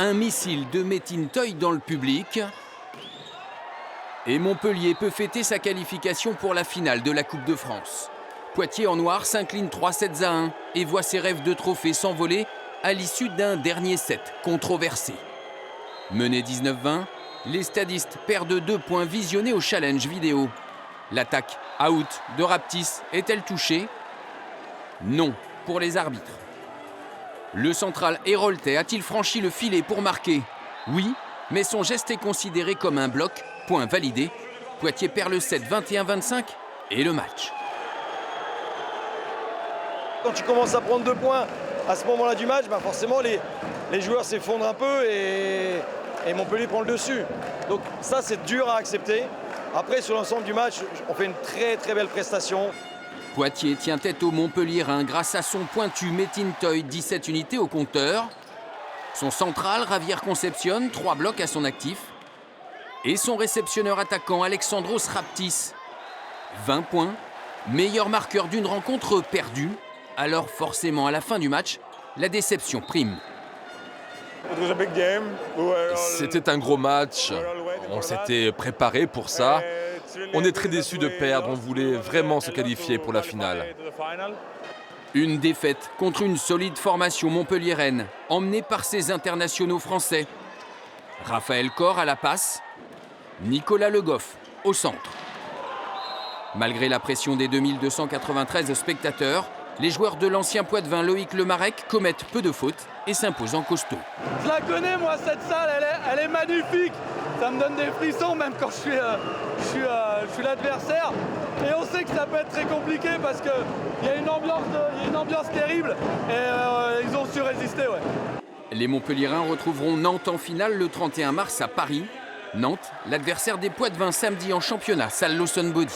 Un missile de Metin Toy dans le public. Et Montpellier peut fêter sa qualification pour la finale de la Coupe de France. Poitiers en noir s'incline 3-7-1 et voit ses rêves de trophée s'envoler à l'issue d'un dernier set controversé. Mené 19-20, les stadistes perdent 2 points visionnés au challenge vidéo. L'attaque out de Raptis est-elle touchée? Non, pour les arbitres. Le central Héroltais a-t-il franchi le filet pour marquer? Oui, mais son geste est considéré comme un bloc, point validé. Poitiers perd le set 21-25 et le match. Quand tu commences à prendre 2 points à ce moment-là du match, forcément les joueurs s'effondrent un peu et Montpellier prend le dessus. Donc ça, c'est dur à accepter. Après, sur l'ensemble du match, on fait une très très belle prestation. Poitiers tient tête au Montpellierin grâce à son pointu Metin Toy, 17 unités au compteur. Son central, Javier Concepcion, 3 blocs à son actif. Et son réceptionneur attaquant, Alexandros Raptis. 20 points, meilleur marqueur d'une rencontre perdue. Alors forcément, à la fin du match, la déception prime. C'était un gros match, on s'était préparé pour ça. On est très déçus de perdre, on voulait vraiment se qualifier pour la finale. Une défaite contre une solide formation montpelliéraine, emmenée par ses internationaux français. Raphaël Cor à la passe, Nicolas Le Goff au centre. Malgré la pression des 2293 spectateurs, les joueurs de l'ancien Poitevin Loïc Lemarec commettent peu de fautes et s'imposent en costaud. Je la connais, moi, cette salle, elle est magnifique. Ça me donne des frissons, même quand je suis l'adversaire. Et on sait que ça peut être très compliqué parce qu'il y a une ambiance terrible. Et ils ont su résister, ouais. Les Montpelliérains retrouveront Nantes en finale le 31 mars à Paris. Nantes, l'adversaire des Poitevins samedi en championnat, salle Lawson Body.